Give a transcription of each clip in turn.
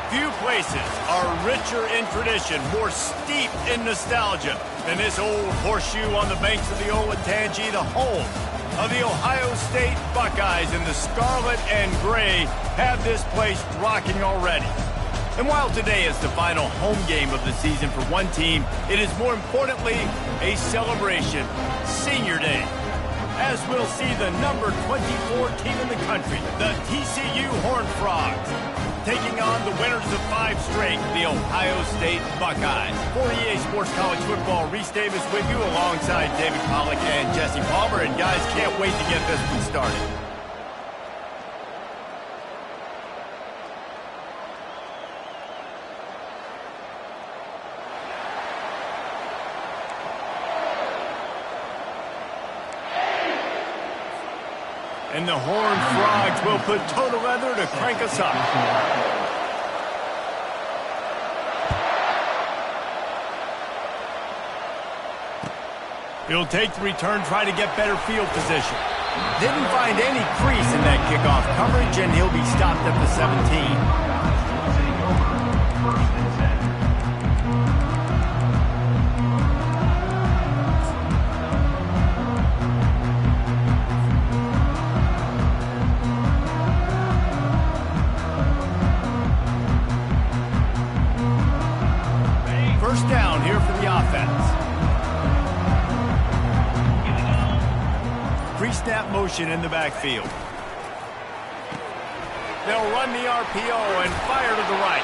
Few places are richer in tradition, more steeped in nostalgia than this old horseshoe on the banks of the Olentangy, the home of the Ohio State Buckeyes. And the scarlet and gray have this place rocking already. And while today is the final home game of the season for one team, it is more importantly a celebration, Senior Day, as we'll see the number 24 team in the country, the TCU Horned Frogs, taking on the winners of 5 straight, the Ohio State Buckeyes. For EA Sports College Football, Reese Davis with you alongside David Pollack and Jesse Palmer. And guys, can't wait to get this one started. And the Horned Frogs will put toe to leather to crank us up. He'll take the return, try to get better field position. Didn't find any crease in that kickoff coverage, and he'll be stopped at the 17. First down here for the offense. Pre-snap motion in the backfield. They'll run the RPO and fire to the right.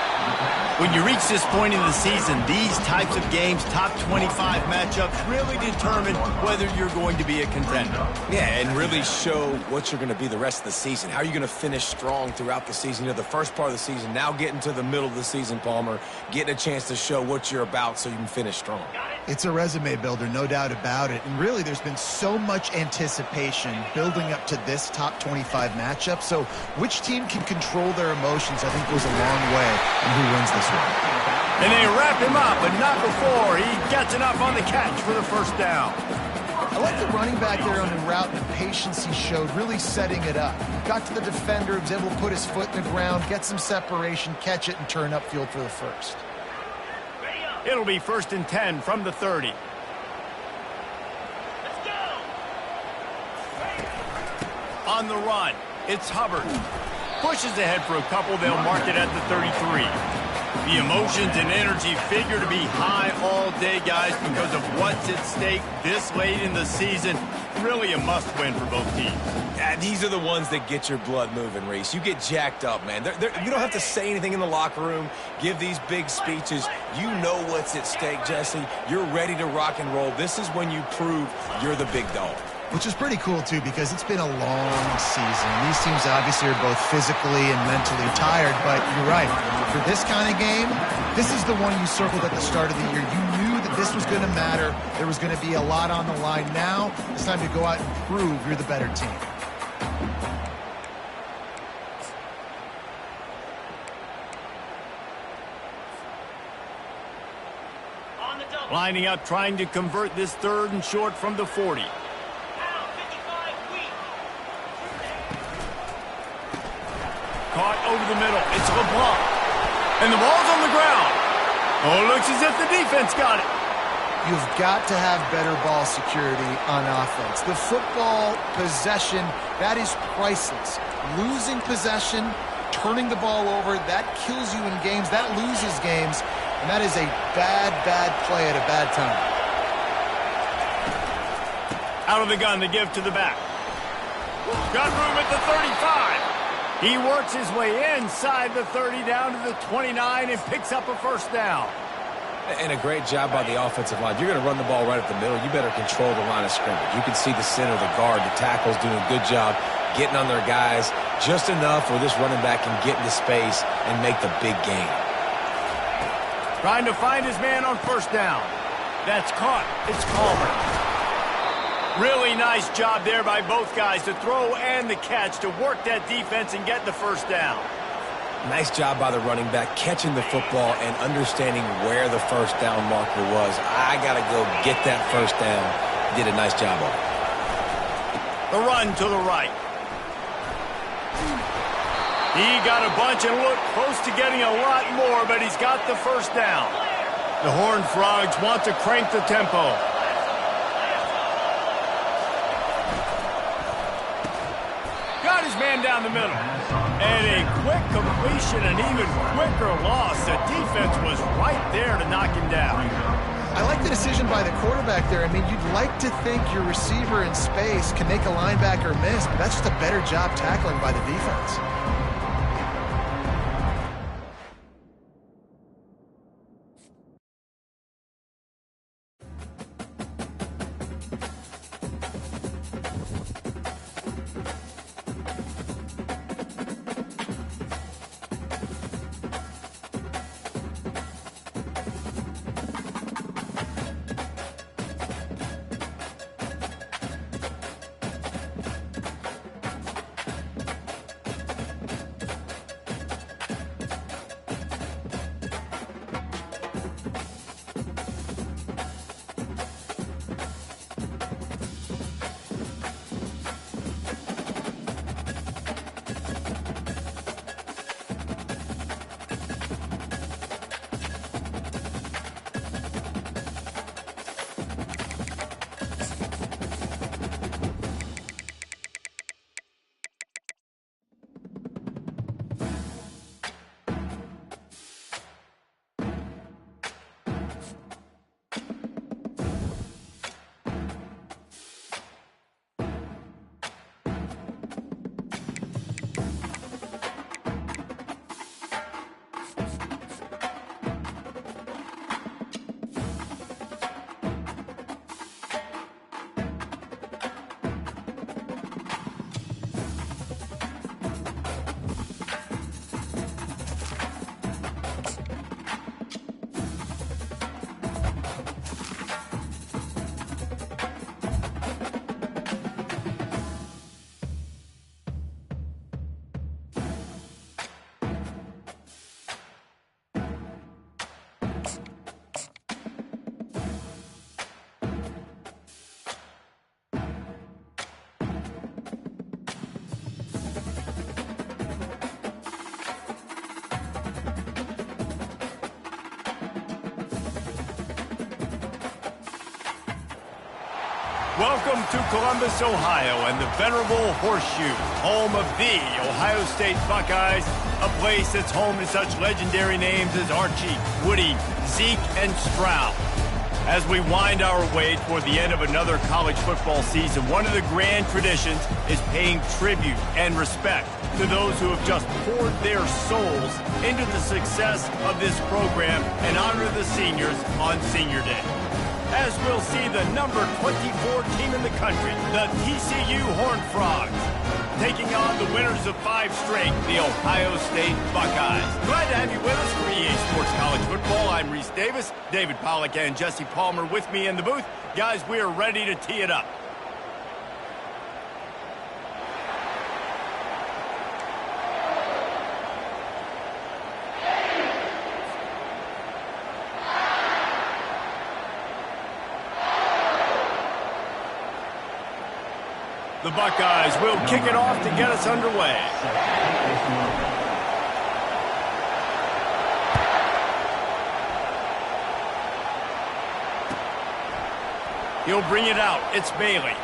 When you reach this point in the season, these types of games, top 25 matchups, really determine whether you're going to be a contender. Yeah, and really show what you're going to be the rest of the season. How are you going to finish strong throughout the season? You know, the first part of the season, now getting to the middle of the season, Palmer, getting a chance to show what you're about so you can finish strong. It's a resume builder, no doubt about it. And really, there's been so much anticipation building up to this top 25 matchup. So which team can control their emotions, I think, goes a long way in who wins this one. And they wrap him up, but not before he gets enough on the catch for the first down. I like the running back there on the route and the patience he showed, really setting it up. Got to the defender, was able to put his foot in the ground, get some separation, catch it, and turn upfield for the first. It'll be 1st and 10 from the 30. Let's go! On the run, it's Hubbard. Pushes ahead for a couple, they'll mark it at the 33. The emotions and energy figure to be high all day, guys, because of what's at stake this late in the season. Really a must-win for both teams. Yeah, these are the ones that get your blood moving, Reese. You get jacked up, man. You don't have to say anything in the locker room, give these big speeches. You know what's at stake, Jesse. You're ready to rock and roll. This is when you prove you're the big dog. Which is pretty cool, too, because it's been a long season. These teams obviously are both physically and mentally tired, but you're right. For this kind of game, this is the one you circled at the start of the year. You knew that this was going to matter. There was going to be a lot on the line. Now it's time to go out and prove you're the better team. Lining up, trying to convert this 3rd and short from the 40. Caught over the middle. It's LeBlanc. And the ball's on the ground. Oh, it looks as if the defense got it. You've got to have better ball security on offense. The football possession, that is priceless. Losing possession, turning the ball over, that kills you in games. That loses games. And that is a bad, bad play at a bad time. Out of the gun to give to the back. Got room at the 35. He works his way inside the 30 down to the 29 and picks up a first down. And a great job by the offensive line. You're going to run the ball right up the middle. You better control the line of scrimmage. You can see the center, the guard, the tackles doing a good job getting on their guys just enough where this running back can get into space and make the big game. Trying to find his man on first down. That's caught. It's Palmer. Really nice job there by both guys to throw and the catch to work that defense and get the first down. Nice job by the running back catching the football and understanding where the first down marker was. I got to go get that first down. Did a nice job of it. The run to the right. He got a bunch and looked close to getting a lot more, but he's got the first down. The Horned Frogs want to crank the tempo. Got his man down the middle. And a quick completion, an even quicker loss. The defense was right there to knock him down. I like the decision by the quarterback there. I mean, you'd like to think your receiver in space can make a linebacker miss, but that's just a better job tackling by the defense. Welcome to Columbus, Ohio, and the venerable Horseshoe, home of the Ohio State Buckeyes, a place that's home to such legendary names as Archie, Woody, Zeke, and Stroud. As we wind our way toward the end of another college football season, one of the grand traditions is paying tribute and respect to those who have just poured their souls into the success of this program and honor the seniors on Senior Day. As we'll see the number 24 team in the country, the TCU Horned Frogs, taking on the winners of 5 straight, the Ohio State Buckeyes. Glad to have you with us for EA Sports College Football. I'm Reese Davis, David Pollack and Jesse Palmer with me in the booth. Guys, we are ready to tee it up. The Buckeyes will kick it off to get us underway. He'll bring it out. It's Bailey.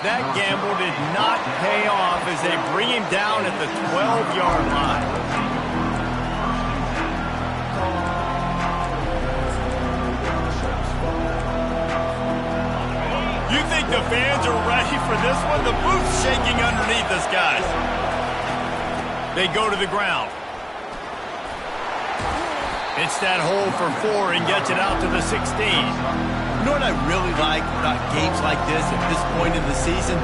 That gamble did not pay off as they bring him down at the 12-yard line. You think the fans are ready for this one? The booth's shaking underneath us, guys. They go to the ground. It's that hole for 4 and gets it out to the 16. You know what I really like about games like this at this point in the season?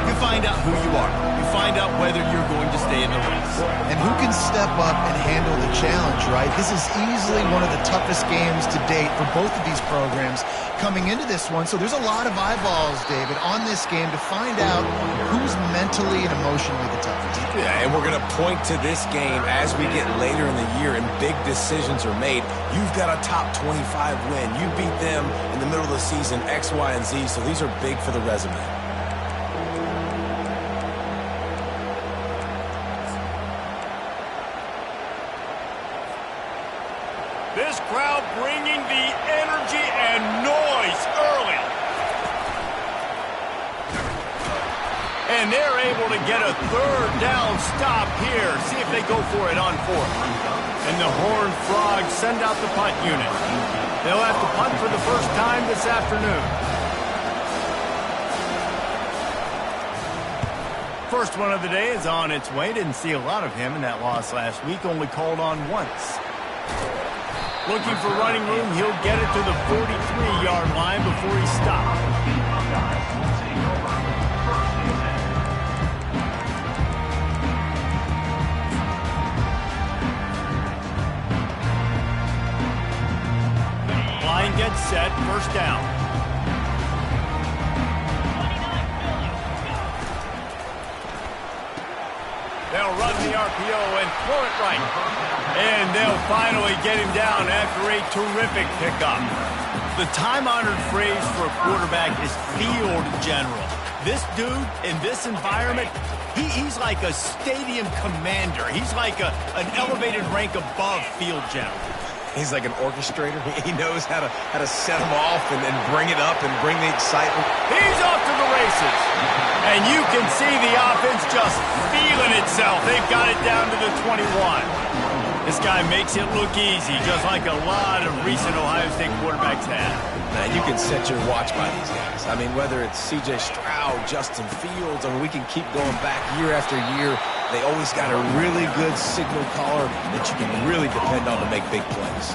You find out who you are. You find out whether you're going to stay in the race. And who can step up and handle the challenge, right? This is easily one of the toughest games to date for both of these programs coming into this one. So there's a lot of eyeballs, David, on this game to find out who's mentally and emotionally the toughest. Yeah, and we're going to point to this game as we get later in the year and big decisions are made. You've got a top 25 win. You beat them in the middle of the season, X, Y, and Z, so these are big for the resume. This crowd bringing the energy and noise early. And they're able to get a third down stop here. See if they go for it on fourth. And the Horned Frogs send out the punt unit. They'll have to punt for the first time this afternoon. First one of the day is on its way. Didn't see a lot of him in that loss last week. Only called on once. Looking for running room. He'll get it to the 43-yard line before he stops. Line gets set. First down. They'll run the RPO and throw it right. And they'll finally get him down after a terrific pickup. The time-honored phrase for a quarterback is field general. This dude, in this environment, he's like a stadium commander. He's like an elevated rank above field general. He's like an orchestrator. He knows how to set them off and then bring it up and bring the excitement. He's off to the races. And you can see the offense just feeling itself. They've got it down to the 21. This guy makes it look easy, just like a lot of recent Ohio State quarterbacks have. Now, you can set your watch by these guys. I mean, whether it's C.J. Stroud, Justin Fields, I mean, we can keep going back year after year. They always got a really good signal caller that you can really depend on to make big plays.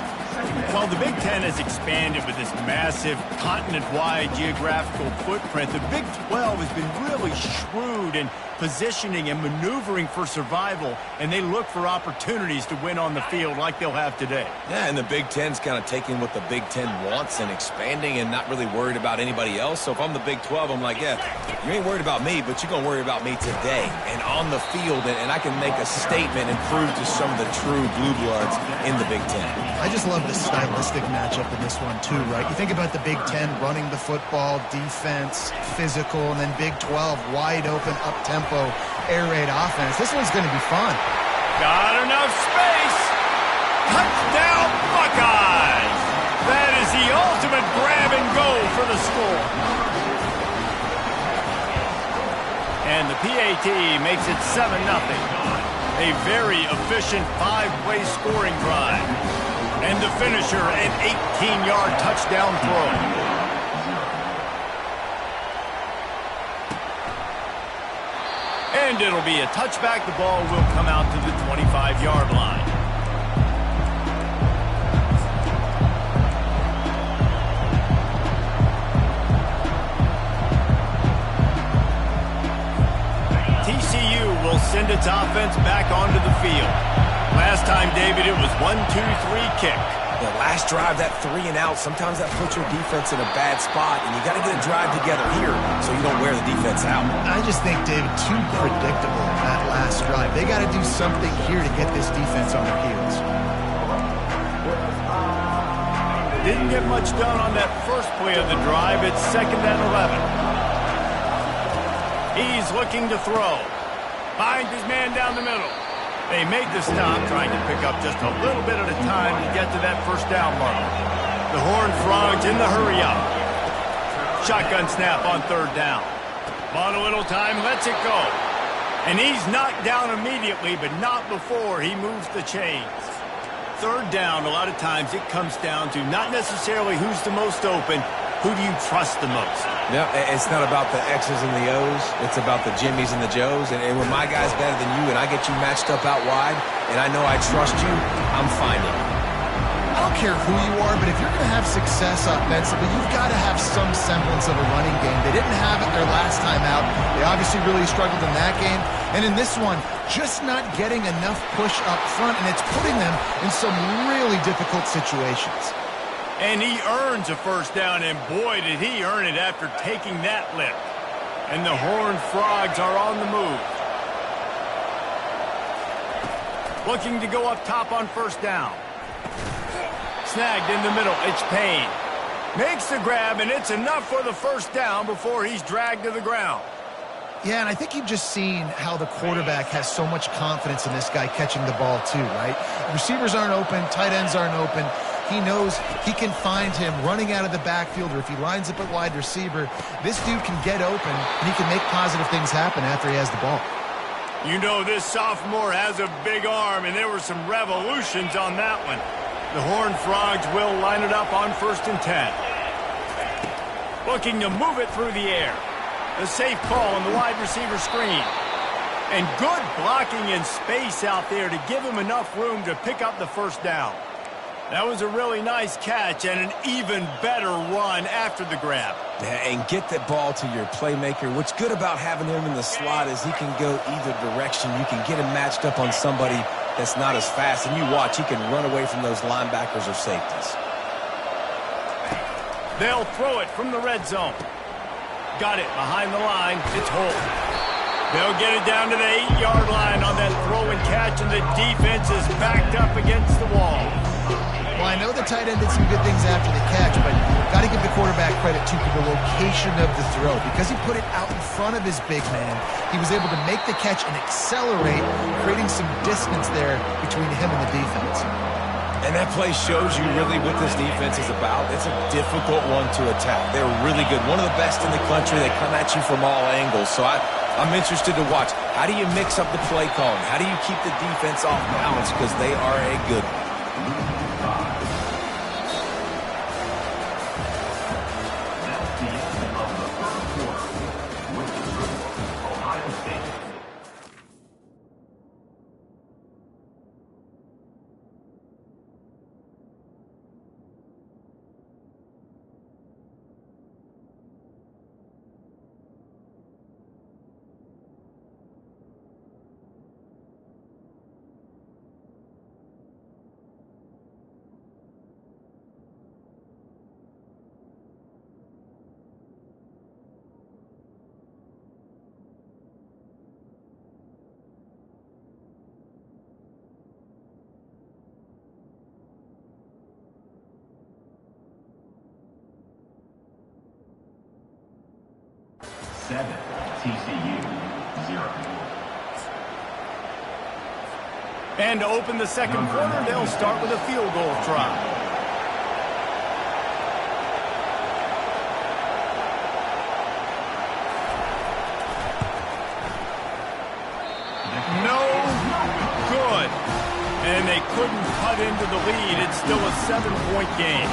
Well, the Big Ten has expanded with this massive continent-wide geographical footprint. The Big 12 has been really shrewd in positioning and maneuvering for survival, and they look for opportunities to win on the field like they'll have today. Yeah, and the Big Ten's kind of taking what the Big Ten wants and expanding and not really worried about anybody else. So if I'm the Big 12, I'm like, yeah, you ain't worried about me, but you're going to worry about me today and on the field, and I can make a statement and prove to some of the true blue bloods in the Big Ten. I just love the stylistic matchup in this one, too, right? You think about the Big Ten running the football, defense, physical, and then Big 12, wide open, up-tempo, air raid offense. This one's going to be fun. Got enough space. Touchdown, Buckeyes. That is the ultimate grab and go for the score. And the PAT makes it 7-0. A very efficient 5-play scoring drive. And the finisher, an 18-yard touchdown throw. And it'll be a touchback. The ball will come out to the 25-yard line. TCU will send its offense back onto the field. Last time, David, it was 1-2-3 kick. The last drive, that 3-and-out, sometimes that puts your defense in a bad spot, and you got to get a drive together here so you don't wear the defense out. I just think, David, too predictable that last drive. They got to do something here to get this defense on their heels. Didn't get much done on that first play of the drive. It's 2nd and 11. He's looking to throw. Finds his man down the middle. They made the stop, trying to pick up just a little bit at a time to get to that first down mark. The Horned Frogs in the hurry up. Shotgun snap on 3rd down. Bought a little time, lets it go. And he's knocked down immediately, but not before he moves the chains. 3rd down, a lot of times it comes down to not necessarily who's the most open, who do you trust the most? No, it's not about the X's and the O's. It's about the Jimmies and the Joes. And when my guy's better than you and I get you matched up out wide and I know I trust you, I'm finding it. I don't care who you are, but if you're going to have success offensively, you've got to have some semblance of a running game. They didn't have it their last time out. They obviously really struggled in that game. And in this one, just not getting enough push up front, and it's putting them in some really difficult situations. And he earns a first down, and boy, did he earn it after taking that lift. And the Horned Frogs are on the move. Looking to go up top on first down. Snagged in the middle, it's Payne. Makes the grab, and it's enough for the first down before he's dragged to the ground. Yeah, and I think you've just seen how the quarterback has so much confidence in this guy catching the ball too, right? Receivers aren't open, tight ends aren't open. He knows he can find him running out of the backfield, or if he lines up at wide receiver, this dude can get open, and he can make positive things happen after he has the ball. You know this sophomore has a big arm, and there were some revolutions on that one. The Horned Frogs will line it up on 1st and 10. Looking to move it through the air. The safe call on the wide receiver screen. And good blocking in space out there to give him enough room to pick up the first down. That was a really nice catch and an even better run after the grab. Yeah, and get that ball to your playmaker. What's good about having him in the slot is he can go either direction. You can get him matched up on somebody that's not as fast, and you watch, he can run away from those linebackers or safeties. They'll throw it from the red zone. Got it behind the line. It's Holt. They'll get it down to the 8-yard line on that throw and catch, and the defense is backed up against the wall. Well, I know the tight end did some good things after the catch, but got to give the quarterback credit, too, for the location of the throw. Because he put it out in front of his big man, he was able to make the catch and accelerate, creating some distance there between him and the defense. And that play shows you really what this defense is about. It's a difficult one to attack. They're really good. One of the best in the country. They come at you from all angles. So I'm interested to watch. How do you mix up the play calling? How do you keep the defense off balance? Because they are a good one. TCU 0. And to open the second quarter, they'll start with a field goal try. No good. And they couldn't cut into the lead. It's still a 7-point game.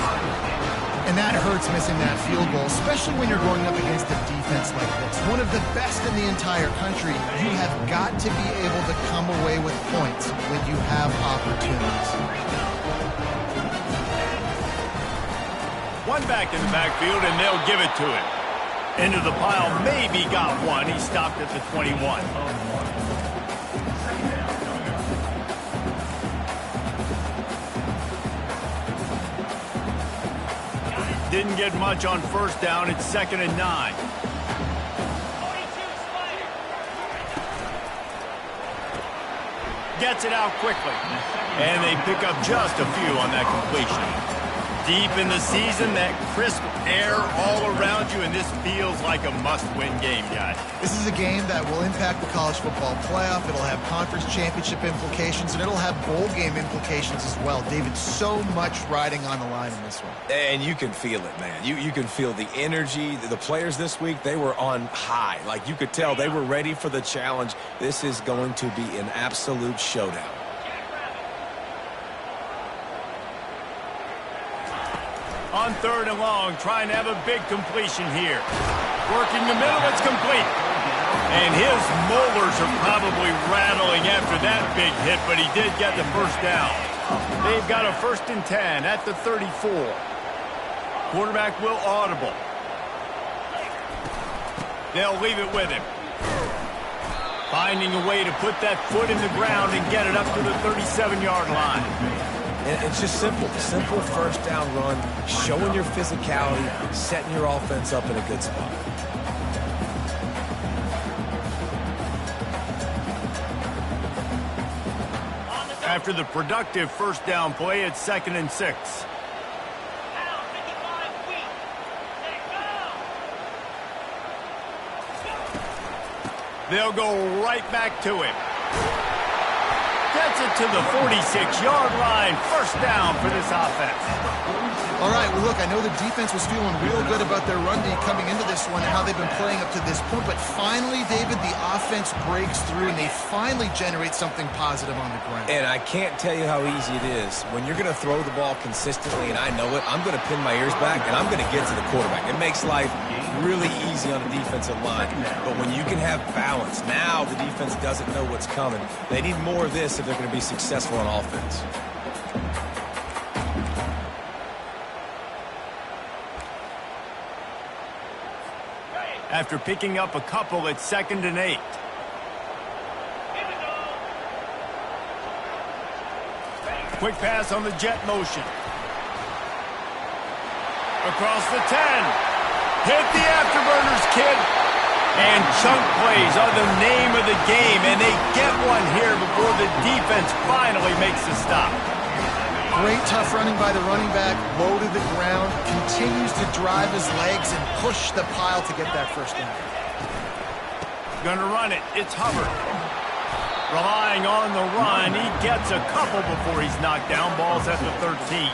And that hurts, missing that field goal, especially when you're going up against a defense like this. One of the best in the entire country. You have got to be able to come away with points when you have opportunities. One back in the backfield, and they'll give it to him. Into the pile, maybe got one. He stopped at the 21. Didn't get much on first down. It's 2nd and 9. Gets it out quickly. And they pick up just a few on that completion. Deep in the season, that crisp air all around you, and this feels like a must-win game, guys. This is a game that will impact the college football playoff. It'll have conference championship implications, and it'll have bowl game implications as well. David, so much riding on the line in this one. And you can feel it, man. You can feel the energy. The players this week, they were on high. Like, you could tell they were ready for the challenge. This is going to be an absolute showdown. On 3rd and long, trying to have a big completion here. Working the middle, it's complete. And his molars are probably rattling after that big hit, but he did get the first down. They've got a 1st and 10 at the 34. Quarterback will audible. They'll leave it with him. Finding a way to put that foot in the ground and get it up to the 37-yard line. And it's just simple first down run, showing your physicality, setting your offense up in a good spot. After the productive first down play, it's 2nd and 6. They'll go right back to him. Gets it to the 46-yard line. First down for this offense. All right, well, look, I know the defense was feeling real good about their run D coming into this one and how they've been playing up to this point, but finally, David, the offense breaks through and they finally generate something positive on the ground. And I can't tell you how easy it is. When you're going to throw the ball consistently, and I know it, I'm going to pin my ears back, and I'm going to get to the quarterback. It makes life really easy on the defensive line. But when you can have balance, now the defense doesn't know what's coming. They need more of this if they're going to be successful on offense. After picking up a couple, it's 2nd and 8. Quick pass on the jet motion. Across the 10. Hit the afterburners, kid. And chunk plays are the name of the game, and they get one here before the defense finally makes the stop. Great tough running by the running back, low to the ground, continues to drive his legs and push the pile to get that first down. Gonna run it. It's Hubbard. Relying on the run. He gets a couple before he's knocked down. Ball's at the 13.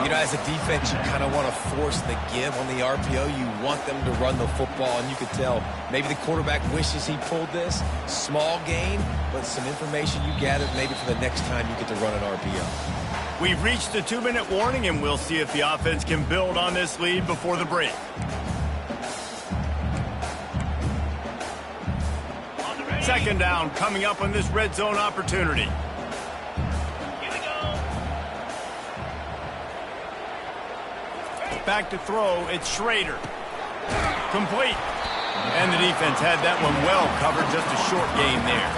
You know, as a defense, you kind of want to force the give on the RPO. You want them to run the football, and you could tell maybe the quarterback wishes he pulled this. Small gain, but some information you gathered maybe for the next time you get to run an RPO. We've reached the 2-minute warning, and we'll see if the offense can build on this lead before the break. Second down coming up on this red zone opportunity. Back to throw, it's Schrader. Complete. And the defense had that one well covered, just a short gain there.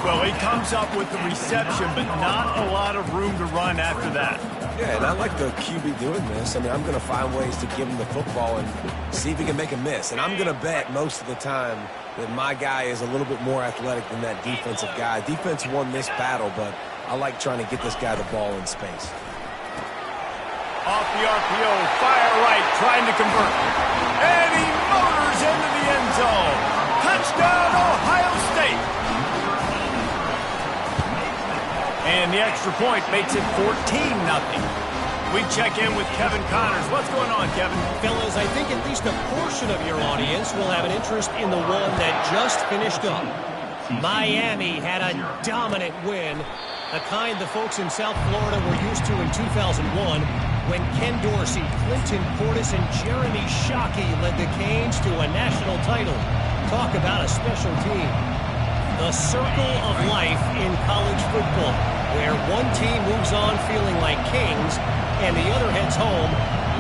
Well, he comes up with the reception, but not a lot of room to run after that. Yeah, and I like the QB doing this. I mean, I'm going to find ways to give him the football and see if he can make a miss. And I'm going to bet most of the time that my guy is a little bit more athletic than that defensive guy. Defense won this battle, but I like trying to get this guy the ball in space. Off the RPO, fire right, trying to convert. And he motors into the end zone. Touchdown, Ohio State. And the extra point makes it 14-0. We check in with Kevin Connors. What's going on, Kevin? Fellas, I think at least a portion of your audience will have an interest in the one that just finished up. Miami had a dominant win, the kind the folks in South Florida were used to in 2001 when Ken Dorsey, Clinton Portis, and Jeremy Shockey led the Canes to a national title. Talk about a special team. The circle of life in college football, where one team moves on feeling like kings and the other heads home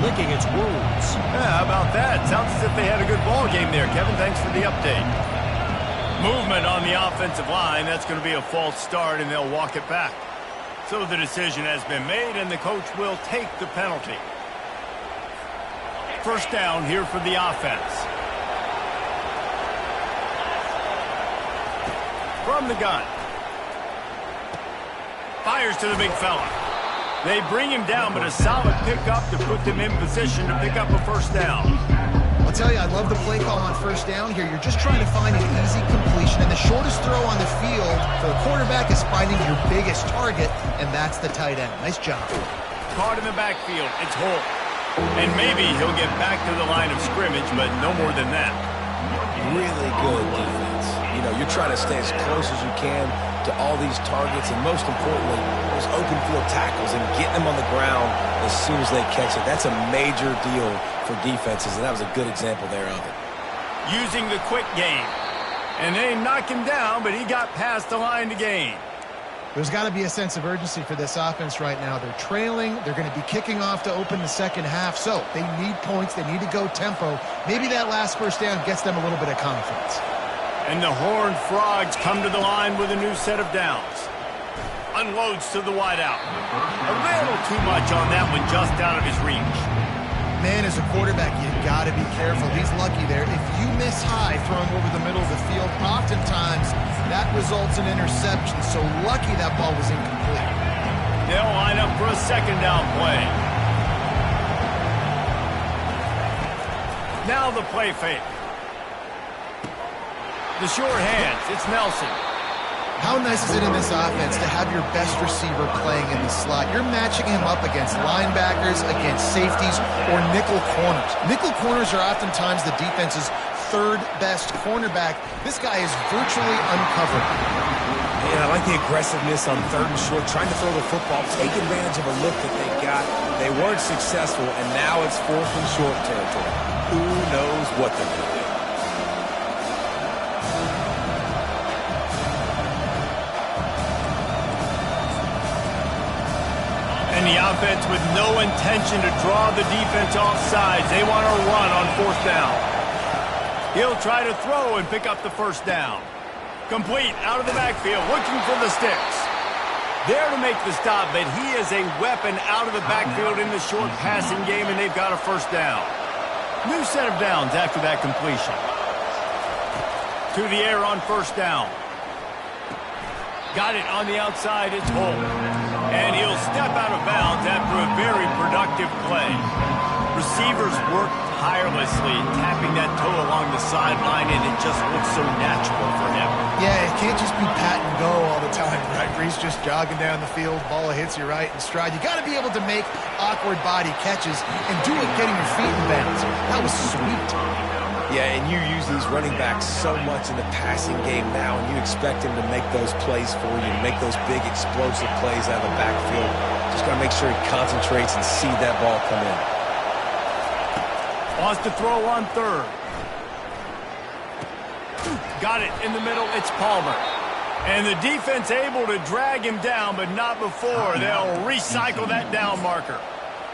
licking its wounds. Yeah, how about that? Sounds as if they had a good ball game there, Kevin. Thanks for the update. Movement on the offensive line. That's going to be a false start, and they'll walk it back. So the decision has been made, and the coach will take the penalty. First down here for the offense. From the gun. Fires to the big fella. They bring him down, but a solid pickup to put them in position to pick up a first down. I'll tell you, I love the play call on first down here. You're just trying to find an easy completion, and the shortest throw on the field for the quarterback is finding your biggest target, and that's the tight end. Nice job. Caught in the backfield. It's Holt. And maybe he'll get back to the line of scrimmage, but no more than that. Really good defense. You know, you're trying to stay as close as you can to all these targets, and most importantly, those open field tackles and getting them on the ground as soon as they catch it. That's a major deal for defenses, and that was a good example there of it. Using the quick game. And they knock him down, but he got past the line to gain. There's got to be a sense of urgency for this offense right now. They're trailing. They're going to be kicking off to open the second half, so they need points. They need to go tempo. Maybe that last first down gets them a little bit of confidence. And the Horned Frogs come to the line with a new set of downs. Unloads to the wideout. A little too much on that one, just out of his reach. Man, as a quarterback, you got to be careful. He's lucky there. If you miss high throwing over the middle of the field, oftentimes that results in interception. So lucky that ball was incomplete. They'll line up for a second down play. Now the play fake. The short hands. It's Nelson. How nice is it in this offense to have your best receiver playing in the slot? You're matching him up against linebackers, against safeties, or nickel corners. Nickel corners are oftentimes the defense's third best cornerback. This guy is virtually uncovered. Yeah, I like the aggressiveness on 3rd and short, trying to throw the football, take advantage of a look that they got. They weren't successful, and now it's 4th and short territory. Who knows what they're going to do? And the offense with no intention to draw the defense off sides. They want to run on 4th down. He'll try to throw and pick up the 1st down. Complete out of the backfield, looking for the sticks. There to make the stop, but he is a weapon out of the backfield in the short passing game, and they've got a 1st down. New set of downs after that completion. To the air on 1st down. Got it on the outside, it's Holt. And he'll step out of bounds after a very productive play. Receivers work tirelessly, tapping that toe along the sideline, and it just looks so natural for him. Yeah, it can't just be pat and go all the time, right? Where he's just jogging down the field, ball hits you right in stride. You got to be able to make awkward body catches and do it getting your feet in bounds. That was sweet. Yeah, and you use these running backs so much in the passing game now, and you expect him to make those plays for you, to make those big explosive plays out of the backfield. Just got to make sure he concentrates and see that ball come in. Wants to throw on 3rd. Got it in the middle. It's Palmer. And the defense able to drag him down, but not before. They'll recycle that down marker.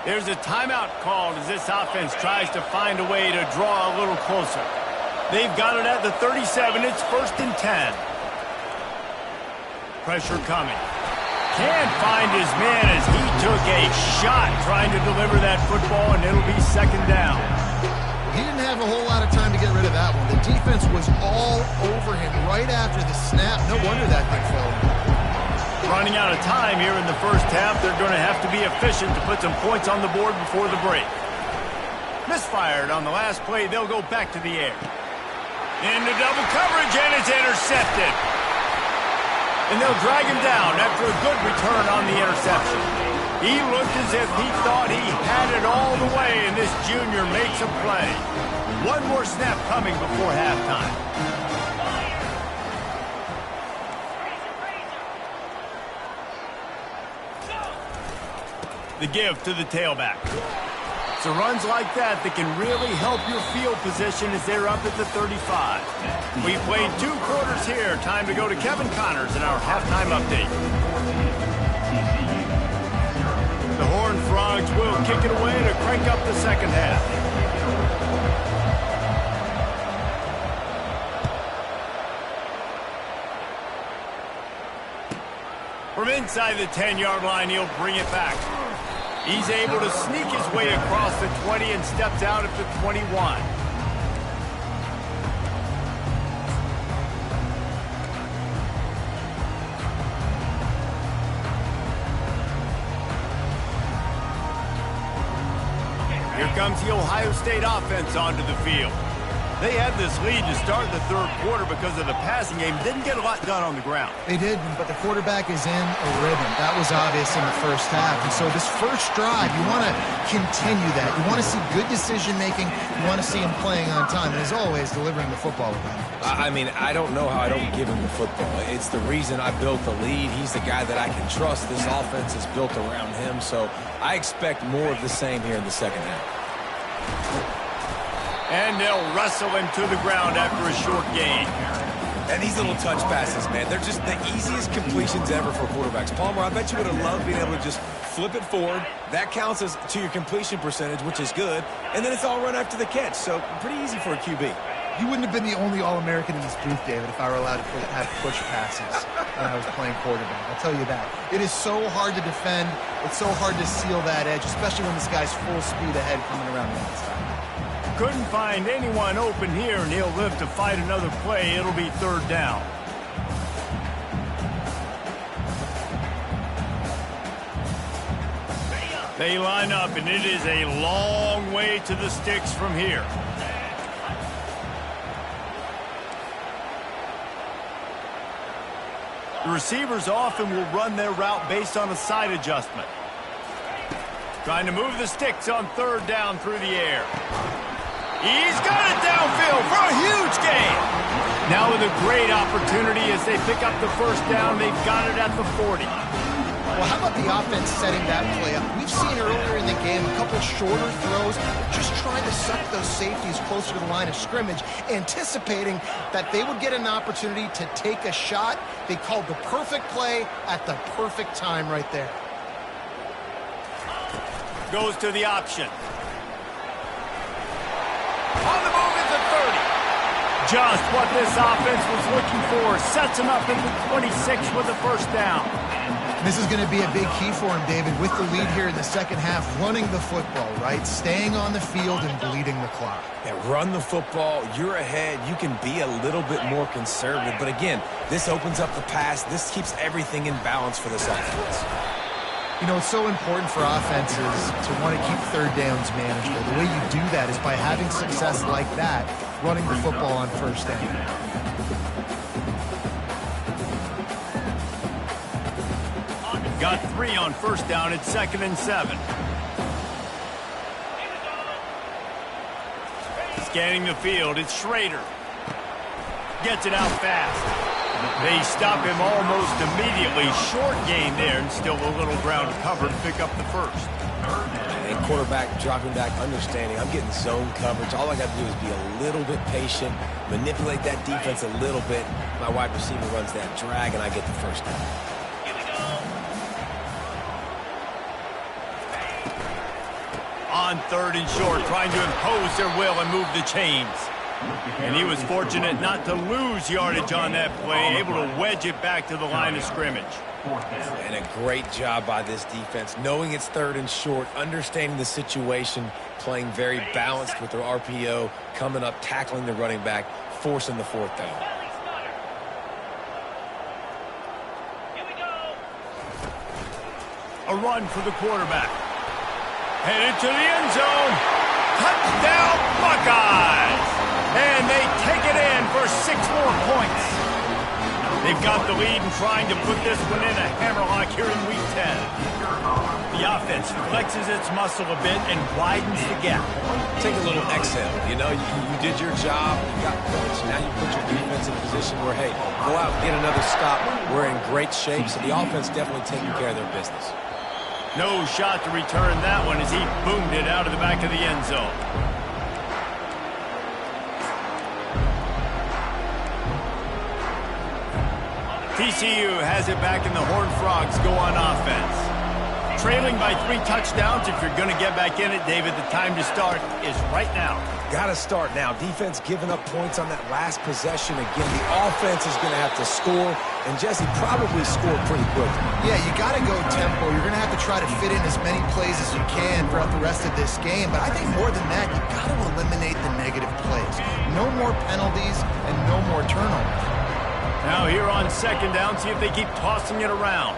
There's a timeout called as this offense tries to find a way to draw a little closer. They've got it at the 37. It's 1st and 10. Pressure coming. Can't find his man as he took a shot trying to deliver that football, and it'll be 2nd down. He didn't have a whole lot of time to get rid of that one. The defense was all over him right after the snap. No wonder that thing fell. Running out of time here in the 1st half. They're going to have to be efficient to put some points on the board before the break. Misfired on the last play. They'll go back to the air. Into double coverage, and it's intercepted. And they'll drag him down after a good return on the interception. He looked as if he thought he had it all the way, and this junior makes a play. One more snap coming before halftime. The give to the tailback. So runs like that can really help your field position as they're up at the 35. We played 2 quarters here. Time to go to Kevin Connors in our halftime update. The Horned Frogs will kick it away to crank up the 2nd half. From inside the 10-yard line, he'll bring it back. He's able to sneak his way across the 20 and steps out at the 21. Here comes the Ohio State offense onto the field. They had this lead to start the 3rd quarter because of the passing game. Didn't get a lot done on the ground. They did, but the quarterback is in a rhythm. That was obvious in the 1st half. And so this 1st drive, you want to continue that. You want to see good decision-making. You want to see him playing on time. And as always, delivering the football with that. I mean, I don't know how I don't give him the football. It's the reason I built the lead. He's the guy that I can trust. This offense is built around him. So I expect more of the same here in the 2nd half. And they'll wrestle him to the ground after a short gain. And these little touch passes, man, they're just the easiest completions ever for quarterbacks. Palmer, I bet you would have loved being able to just flip it forward. That counts as to your completion percentage, which is good. And then it's all run after the catch. So pretty easy for a QB. You wouldn't have been the only All-American in this booth, David, if I were allowed to have push passes when I was playing quarterback. I'll tell you that. It is so hard to defend. It's so hard to seal that edge, especially when this guy's full speed ahead coming around the outside. Couldn't find anyone open here, and he'll live to fight another play. It'll be 3rd down. They line up, and it is a long way to the sticks from here. The receivers often will run their route based on a side adjustment. Trying to move the sticks on third down through the air. He's got it downfield for a huge gain. Now with a great opportunity as they pick up the first down, they've got it at the 40. Well, how about the offense setting that play up? We've seen earlier in the game a couple shorter throws, just trying to suck those safeties closer to the line of scrimmage, anticipating that they would get an opportunity to take a shot. They called the perfect play at the perfect time right there. Goes to the option. On the move is the 30. Just what this offense was looking for. Sets him up at the 26 with the first down. This is going to be a big key for him, David, with the lead here in the second half, running the football, right? Staying on the field and bleeding the clock. Yeah, run the football. You're ahead. You can be a little bit more conservative. But again, this opens up the pass. This keeps everything in balance for this offense. You know, it's so important for offenses to want to keep third downs manageable. The way you do that is by having success like that, running the football on first down. Got 3 on first down at 2nd and 7. Scanning the field, it's Schrader. Gets it out fast. They stop him almost immediately. Short gain there, and still a little ground to cover to pick up the first. And quarterback dropping back, understanding I'm getting zone coverage. All I got to do is be a little bit patient, manipulate that defense a little bit. My wide receiver runs that drag, and I get the first down. On 3rd and short, trying to impose their will and move the chains. And he was fortunate not to lose yardage on that play, able to wedge it back to the line of scrimmage. And a great job by this defense, knowing it's 3rd and short, understanding the situation, playing very balanced with their RPO, coming up, tackling the running back, forcing the 4th down. A run for the quarterback. Headed to the end zone. Touchdown, Buckeyes! And they take it in for 6 more points. They've got the lead and trying to put this one in a hammerlock here in Week 10. The offense flexes its muscle a bit and widens the gap. Take a little exhale. You know, you did your job. You got points. Now you put your defense in a position where, hey, go out and get another stop. We're in great shape, so the offense definitely taking care of their business. No shot to return that one as he boomed it out of the back of the end zone. TCU has it back and the Horned Frogs go on offense. Trailing by 3 touchdowns. If you're going to get back in it, David, the time to start is right now. Got to start now. Defense giving up points on that last possession. Again, the offense is going to have to score, and Jesse probably scored pretty quickly. Yeah, you got to go tempo. You're going to have to try to fit in as many plays as you can throughout the rest of this game. But I think more than that, you got to eliminate the negative plays. No more penalties and no more turnovers. Now here on 2nd down, see if they keep tossing it around.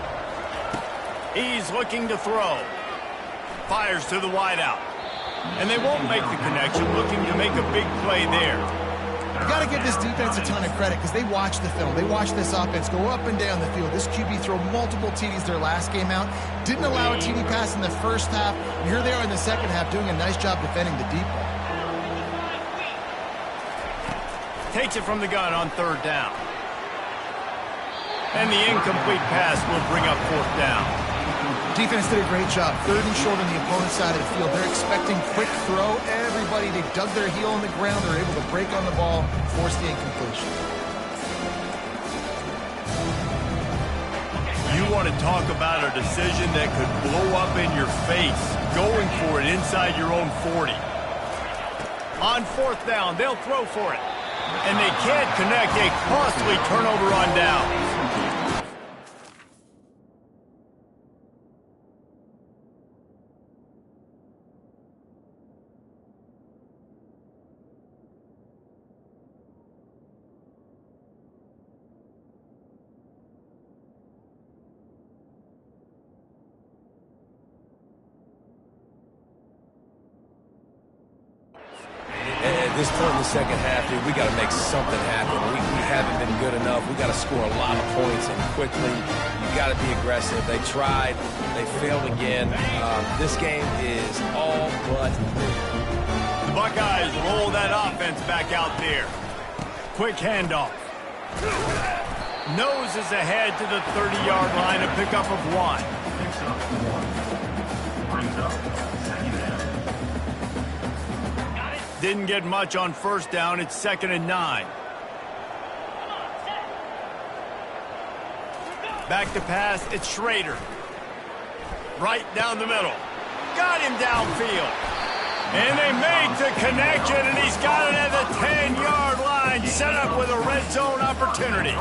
He's looking to throw. Fires to the wideout. And they won't make the connection, looking to make a big play there. You got to give this defense a ton of credit because they watch the film. They watch this offense go up and down the field. This QB throw multiple TDs their last game out. Didn't allow a TD pass in the first half. And here they are in the second half doing a nice job defending the deep ball. Takes it from the gun on 3rd down. And the incomplete pass will bring up 4th down. Defense did a great job. 3rd and short on the opponent's side of the field. They're expecting quick throw. Everybody, they dug their heel on the ground. They're able to break on the ball, force the incompletion. You want to talk about a decision that could blow up in your face. Going for it inside your own 40. On 4th down, they'll throw for it. And they can't connect. A costly turnover on downs. At this point in the second half, dude, we got to make something happen. We haven't been good enough. We got to score a lot of points and quickly. You got to be aggressive. They tried. They failed again. This game is all but The Buckeyes roll that offense back out there. Quick handoff. Noses ahead to the 30-yard line, a pickup of 1. Picks up 1. Brings up second down. Didn't get much on first down. It's 2nd and 9. Back to pass. It's Schrader. Right down the middle. Got him downfield. And they make the connection, and he's got it at the 10-yard line, set up with a red zone opportunity.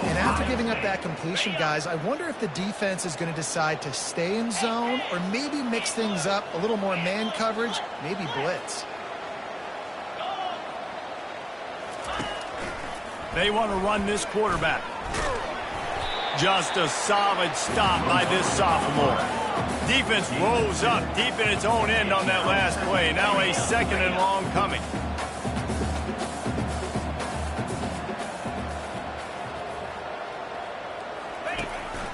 And after giving up that completion, guys, I wonder if the defense is going to decide to stay in zone or maybe mix things up, a little more man coverage, maybe blitz. They want to run this quarterback. Just a solid stop by this sophomore. Defense rolls up deep in its own end on that last play. Now a 2nd and long coming.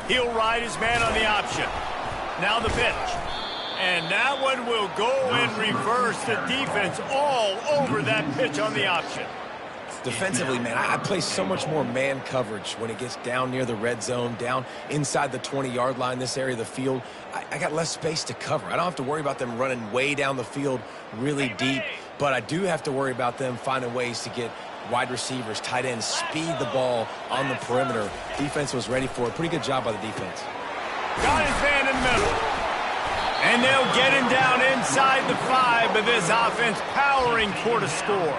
He'll ride his man on the option. Now the pitch. And that one will go in reverse. The defense all over that pitch on the option. defensively, man, I play so much more man coverage when it gets down near the red zone, down inside the 20-yard line, this area of the field. I got less space to cover. I don't have to worry about them running way down the field really deep, but I do have to worry about them finding ways to get wide receivers, tight ends, speed the ball on the perimeter. Defense was ready for it. Pretty good job by the defense. Got his man in the middle. And they'll get him down inside the 5, but this offense powering toward a score.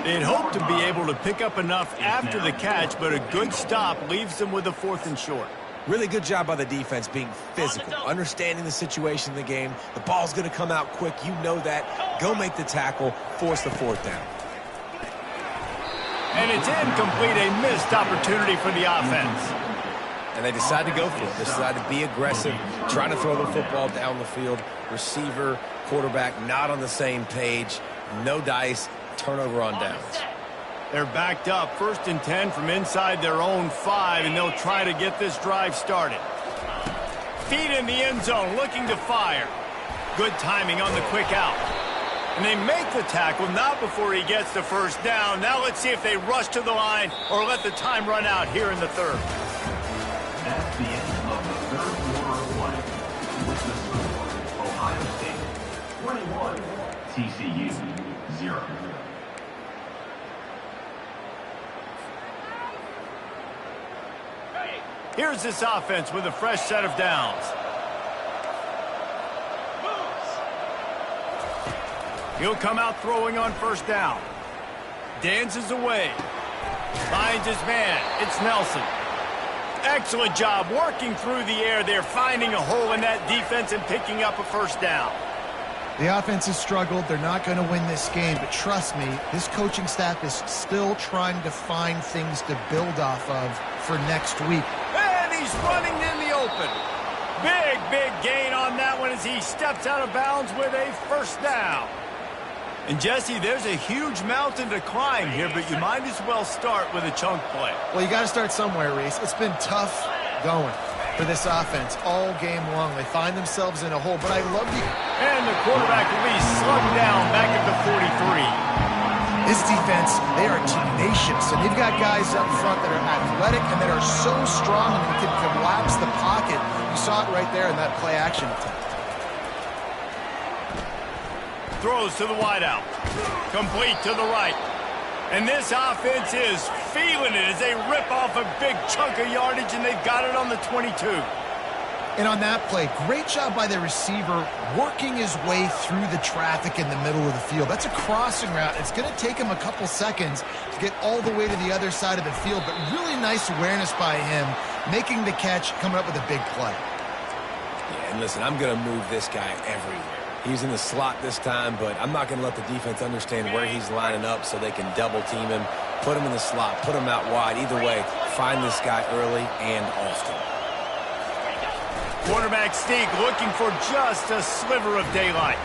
They'd hoped to be able to pick up enough after the catch, but a good stop leaves them with a 4th and short. Really good job by the defense being physical, understanding the situation in the game. The ball's going to come out quick. You know that. Go make the tackle, force the 4th down. And it's incomplete, a missed opportunity for the offense. And they decide to go for it. They decide to be aggressive, trying to throw the football down the field. Receiver, quarterback, not on the same page. No dice, turnover on downs. They're backed up, 1st and 10 from inside their own 5, and they'll try to get this drive started. Feet in the end zone, looking to fire. Good timing on the quick out. And they make the tackle, not before he gets the 1st down. Now let's see if they rush to the line or let the time run out here in the 3rd. That's the end of the 3rd quarter of play. With the score, Ohio State 21, TCU 0. Here's this offense with a fresh set of downs. He'll come out throwing on 1st down. Dances away. Finds his man. It's Nelson. Excellent job working through the air there, finding a hole in that defense and picking up a 1st down. The offense has struggled. They're not going to win this game, but trust me, this coaching staff is still trying to find things to build off of for next week. And he's running in the open. Big, big gain on that one as he steps out of bounds with a 1st down. And, Jesse, there's a huge mountain to climb here, but you might as well start with a chunk play. Well, you got to start somewhere, Reese. It's been tough going for this offense all game long. They find themselves in a hole, but I love the... And the quarterback will be slugged down back at the 43. This defense, they are tenacious, and they've got guys up front that are athletic and that are so strong and can collapse the pocket. You saw it right there in that play-action attempt. Throws to the wideout. Complete to the right. And this offense is feeling it as they rip off a big chunk of yardage, and they've got it on the 22. And on that play, great job by the receiver working his way through the traffic in the middle of the field. That's a crossing route. It's going to take him a couple seconds to get all the way to the other side of the field, but really nice awareness by him, making the catch, coming up with a big play. Yeah, and listen, I'm going to move this guy everywhere. He's in the slot this time, but I'm not going to let the defense understand where he's lining up so they can double team him, put him in the slot, put him out wide. Either way, find this guy early and often. Quarterback sneak looking for just a sliver of daylight.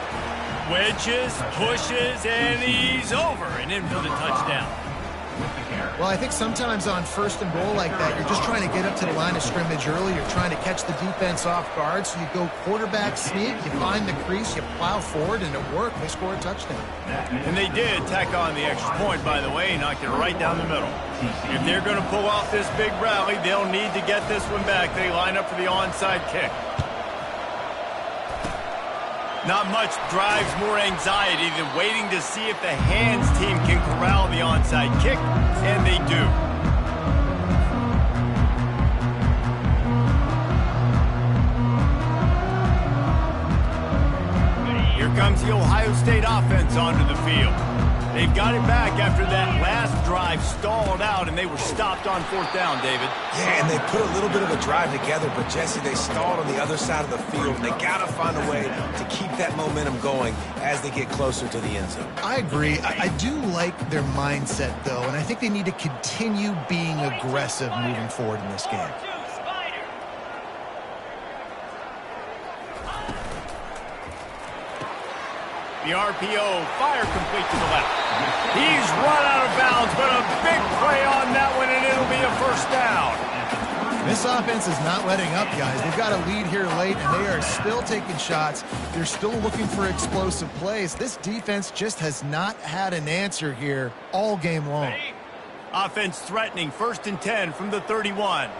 Wedges, pushes, and he's over and in for the touchdown. With the carry, Well, I think sometimes on first and goal like that, you're just trying to get up to the line of scrimmage early. You're trying to catch the defense off guard. So you go quarterback sneak, you find the crease, you plow forward, and it worked. They score a touchdown. And they did tack on the extra point, by the way, knocked it right down the middle. If they're going to pull off this big rally, they'll need to get this one back. They line up for the onside kick. Not much drives more anxiety than waiting to see if the hands team can corral the onside kick, and they do. Here comes the Ohio State offense onto the field. They've got it back after that last drive stalled out, and they were stopped on fourth down, David. Yeah, and they put a little bit of a drive together, but, Jesse, they stalled on the other side of the field, and they got to find a way to keep that momentum going as they get closer to the end zone. I agree. I do like their mindset, though, and I think they need to continue being aggressive moving forward in this game. The RPO, fire complete to the left. He's run out of bounds, but a big play on that one, and it'll be a first down. This offense is not letting up, guys. They've got a lead here late, and they are still taking shots. They're still looking for explosive plays. This defense just has not had an answer here all game long. Offense threatening, 1st and 10 from the 31.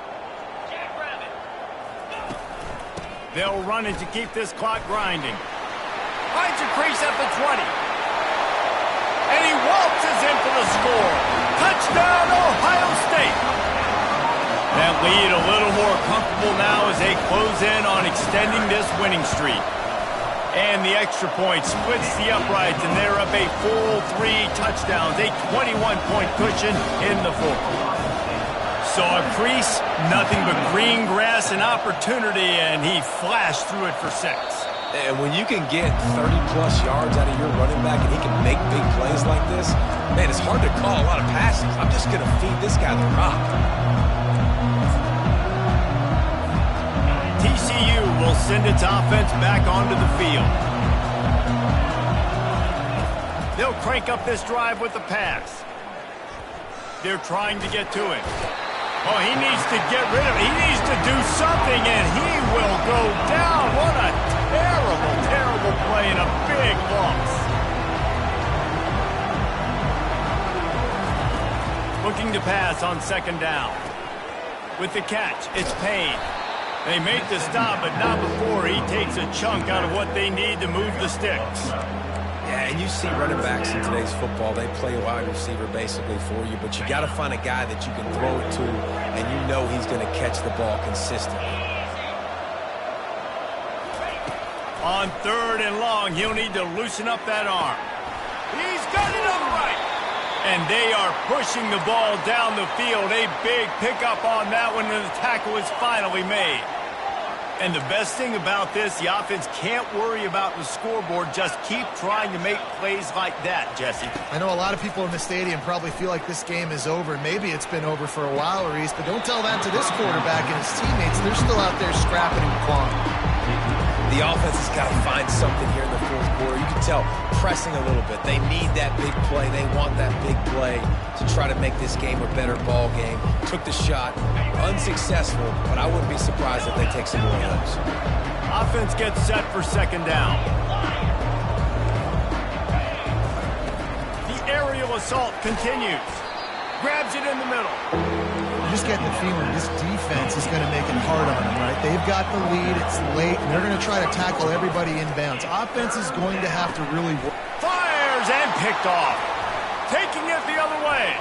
They'll run it to keep this clock grinding. Finds a crease at the 20. And he waltzes in for the score. Touchdown, Ohio State. That lead a little more comfortable now as they close in on extending this winning streak. And the extra point splits the uprights, and they're up a full 3 touchdowns, a 21-point cushion in the fourth. Saw a crease, nothing but green grass and opportunity, and he flashed through it for 6. And when you can get 30-plus yards out of your running back and he can make big plays like this, man, it's hard to call a lot of passes. I'm just going to feed this guy the rock. TCU will send its offense back onto the field. They'll crank up this drive with the pass. They're trying to get to it. Oh, he needs to get rid of it. He needs to do something, and he will go down. What a terrible, terrible play and a big loss. Looking to pass on 2nd down. With the catch, it's Payne. They make the stop, but not before he takes a chunk out of what they need to move the sticks. Yeah, and you see running backs in today's football, they play wide receiver basically for you, but you got to find a guy that you can throw it to, and you know he's going to catch the ball consistently. On 3rd and long, he'll need to loosen up that arm. He's got it upright. And they are pushing the ball down the field. A big pickup on that one, and the tackle is finally made. And the best thing about this, the offense can't worry about the scoreboard. Just keep trying to make plays like that, Jesse. I know a lot of people in the stadium probably feel like this game is over. Maybe it's been over for a while, Reese, but don't tell that to this quarterback and his teammates. They're still out there scrapping and clawing. The offense has got to find something here in the fourth quarter. You can tell pressing a little bit. They need that big play. They want that big play to try to make this game a better ball game. Took the shot. Unsuccessful, but I wouldn't be surprised if they take some more of those. Offense gets set for 2nd down. The aerial assault continues. Grabs it in the middle. You just get the feeling this defense is going to make it hard on them, right? They've got the lead. It's late, and they're going to try to tackle everybody inbounds. Offense is going to have to really work. Fires and picked off. Taking it the other way.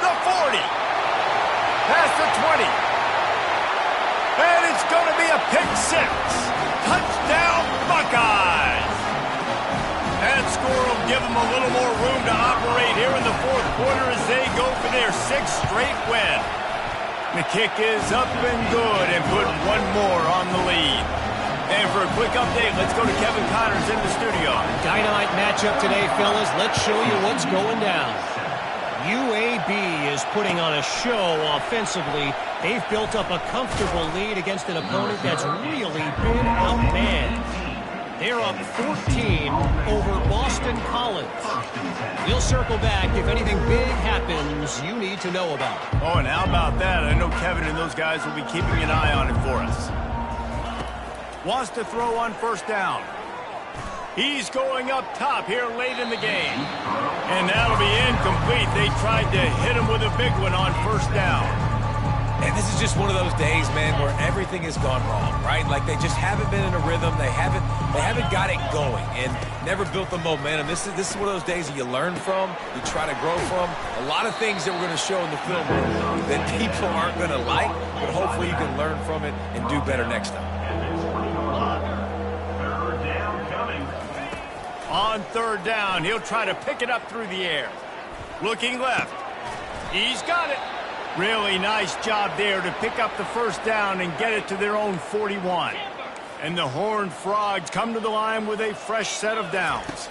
The 40. Past the 20. And it's going to be a pick 6. Touchdown, Buckeyes. That score will give them a little more room to operate here in the fourth quarter as they go for their 6th straight win. The kick is up and good and put one more on the lead. And for a quick update, let's go to Kevin Connors in the studio. Dynamite matchup today, fellas. Let's show you what's going down. UAB is putting on a show offensively. They've built up a comfortable lead against an opponent that's really been outmanned. They're up 14 over Boston College. We'll circle back if anything big happens you need to know about. Oh, and how about that? I know Kevin and those guys will be keeping an eye on it for us. Wants to throw on first down. He's going up top here late in the game. And that'll be incomplete. They tried to hit him with a big one on first down. And this is just one of those days, man, where everything has gone wrong, right? Like they just haven't been in a rhythm. They haven't got it going and never built the momentum. This is one of those days that you learn from, you try to grow from. A lot of things that we're going to show in the film room that people aren't going to like, but hopefully you can learn from it and do better next time. On third down, he'll try to pick it up through the air. Looking left. He's got it. Really nice job there to pick up the first down and get it to their own 41. And the Horned Frogs come to the line with a fresh set of downs.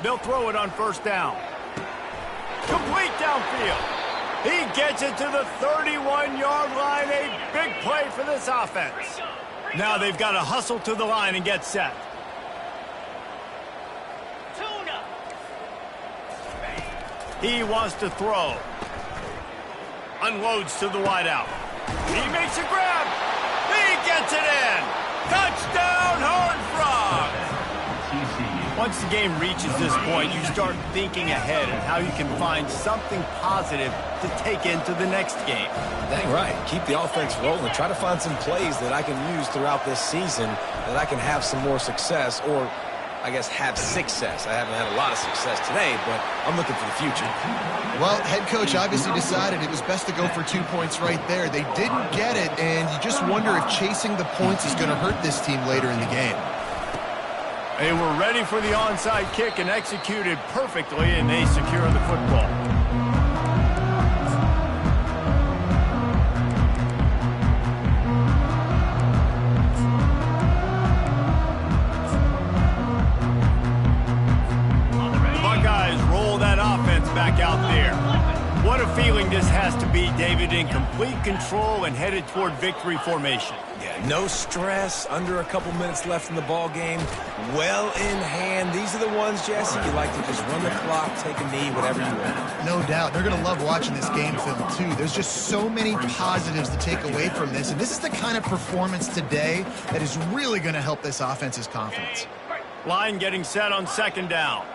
They'll throw it on first down. Complete downfield. He gets it to the 31-yard line. A big play for this offense. Now they've got to hustle to the line and get set. He wants to throw. Unloads to the wideout. He makes a grab. He gets it in. Touchdown, Horned Frogs. Once the game reaches this point, you start thinking ahead and how you can find something positive to take into the next game. Dang right. Keep the offense rolling. Try to find some plays that I can use throughout this season that I can have some more success, or I guess have success. I haven't had a lot of success today, but I'm looking for the future. Well, head coach obviously decided it was best to go for 2 points right there. They didn't get it, and you just wonder if chasing the points is going to hurt this team later in the game. They were ready for the onside kick and executed perfectly, and they secure the football. Back out there. What a feeling this has to be, David, in complete control and headed toward victory formation. Yeah, no stress, under a couple minutes left in the ball game, well in hand. These are the ones, Jesse, you like to just run the clock, take a knee, whatever you want. No doubt. They're going to love watching this game film, too. There's just so many positives to take away from this, and this is the kind of performance today that is really going to help this offense's confidence. Line getting set on second down.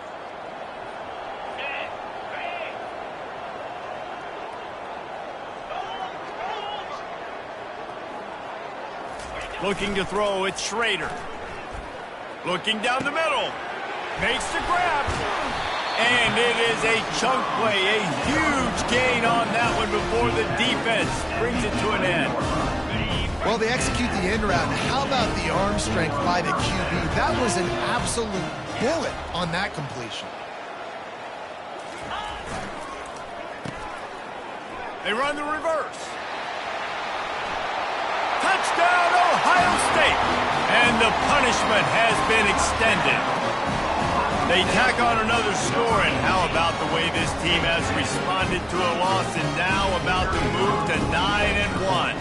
Looking to throw, it's Schrader. Looking down the middle. Makes the grab. And it is a chunk play, a huge gain on that one before the defense brings it to an end. Well, they execute the end route. How about the arm strength by the QB? That was an absolute bullet on that completion. They run the reverse. Touchdown, Ohio State. And the punishment has been extended. They tack on another score, and how about the way this team has responded to a loss and now about to move to 9-1.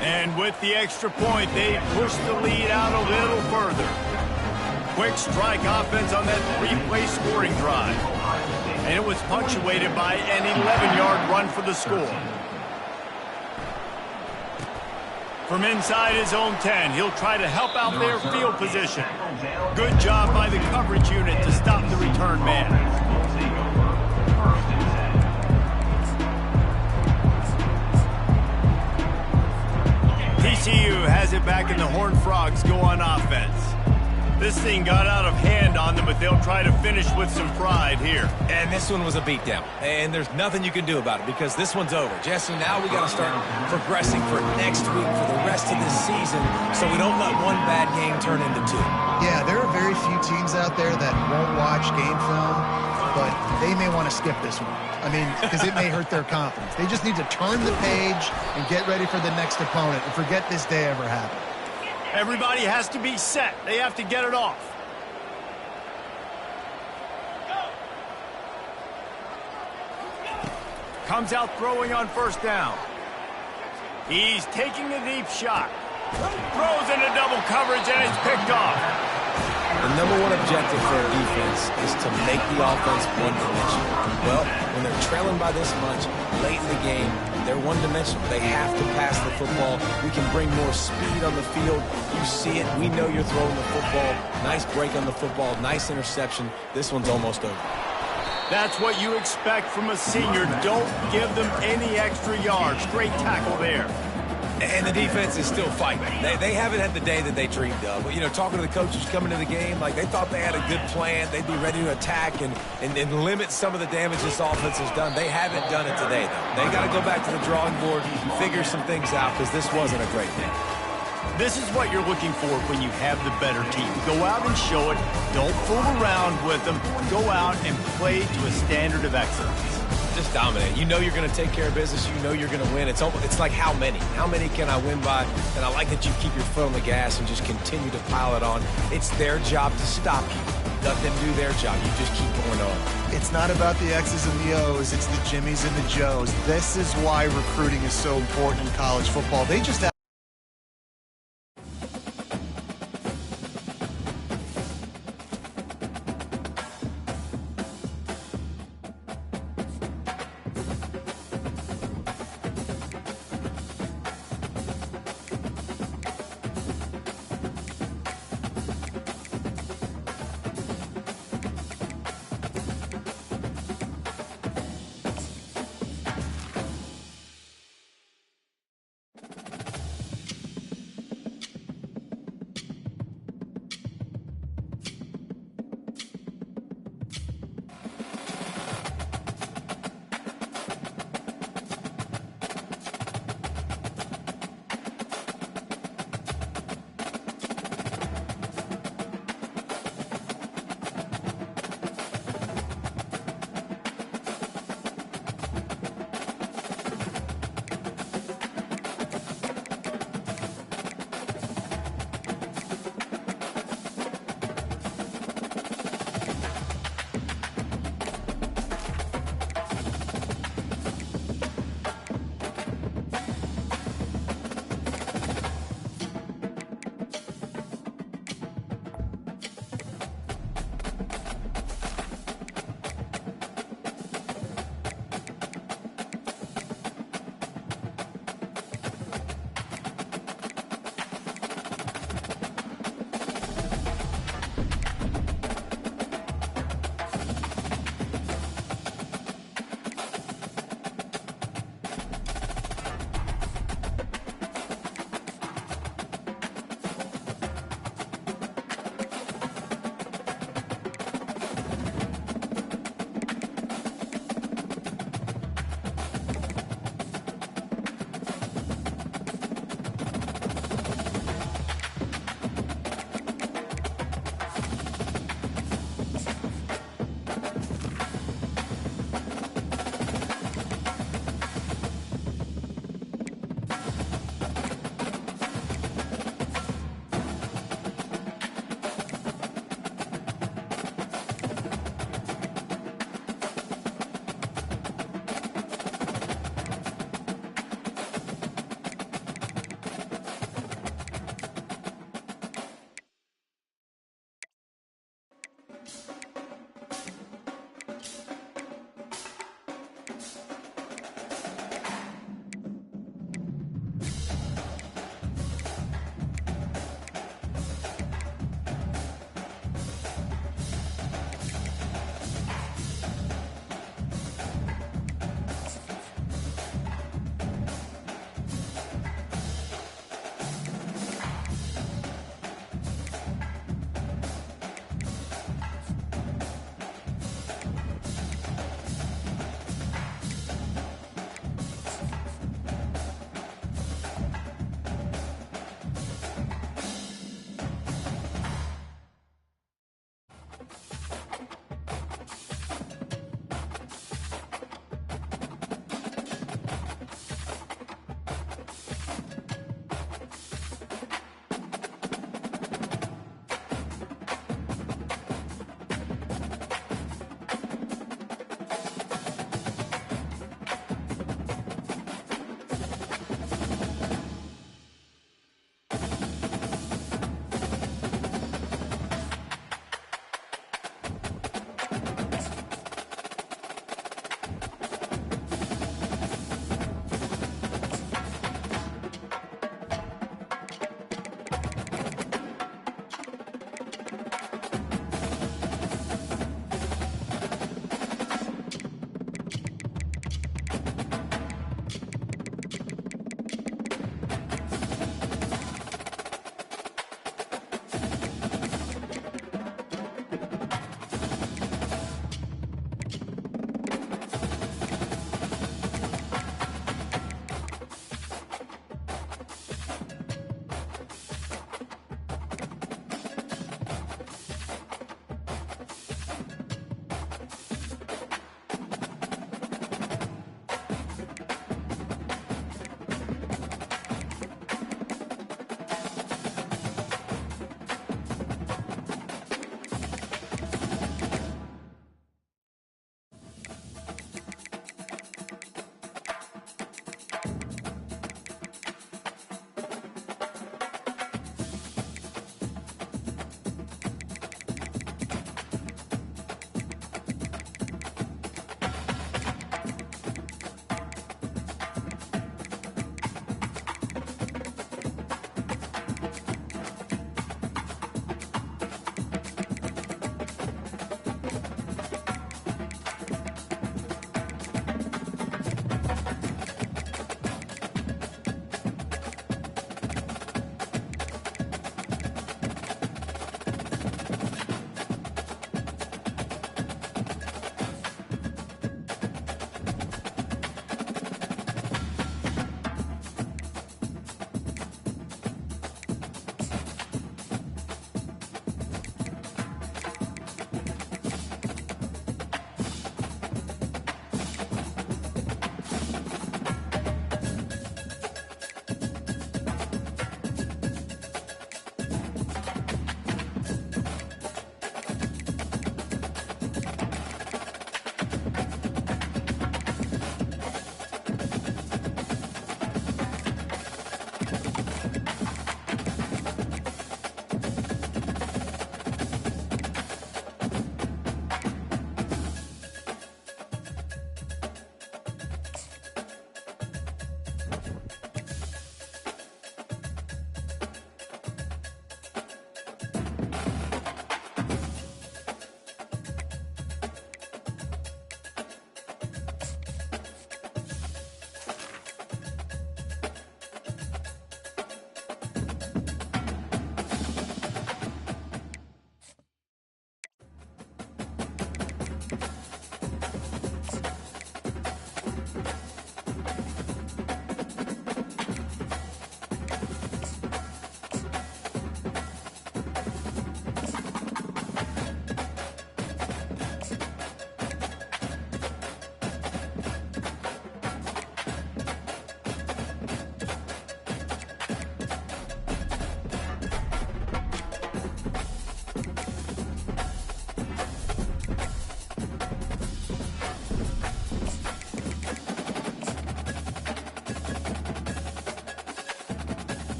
And with the extra point, they push the lead out a little further. Quick strike offense on that three-play scoring drive. And it was punctuated by an 11-yard run for the score. From inside his own 10, he'll try to help out their field position. Good job by the coverage unit to stop the return man. TCU has it back and the Horned Frogs go on offense. This thing got out of hand on them, but they'll try to finish with some pride here. And this one was a beatdown. And there's nothing you can do about it because this one's over. Jesse, now we got to start progressing for next week for the rest of this season so we don't let one bad game turn into two. Yeah, there are very few teams out there that won't watch game film, but they may want to skip this one. I mean, because it may hurt their confidence. They just need to turn the page and get ready for the next opponent and forget this day ever happened. Everybody has to be set. They have to get it off. Comes out throwing on first down. He's taking a deep shot. Throws into double coverage, and it's picked off. The number one objective for a defense is to make the offense one-dimensional. Well, when they're trailing by this much, late in the game, they're one-dimensional. They have to pass the football. We can bring more speed on the field. You see it. We know you're throwing the football. Nice break on the football. Nice interception. This one's almost over. That's what you expect from a senior. Don't give them any extra yards. Great tackle there. And the defense is still fighting. They haven't had the day that they dreamed of. But, you know, talking to the coaches coming to the game, like they thought they had a good plan. They'd be ready to attack and limit some of the damage this offense has done. They haven't done it today, though. They got to go back to the drawing board and figure some things out because this wasn't a great day. This is what you're looking for when you have the better team. Go out and show it. Don't fool around with them. Go out and play to a standard of excellence. Just dominate. You know you're going to take care of business. You know you're going to win. It's like how many? How many can I win by? And I like that you keep your foot on the gas and just continue to pile it on. It's their job to stop you. Let them do their job. You just keep going on. It's not about the X's and the O's. It's the Jimmies and the Joes. This is why recruiting is so important in college football. They just have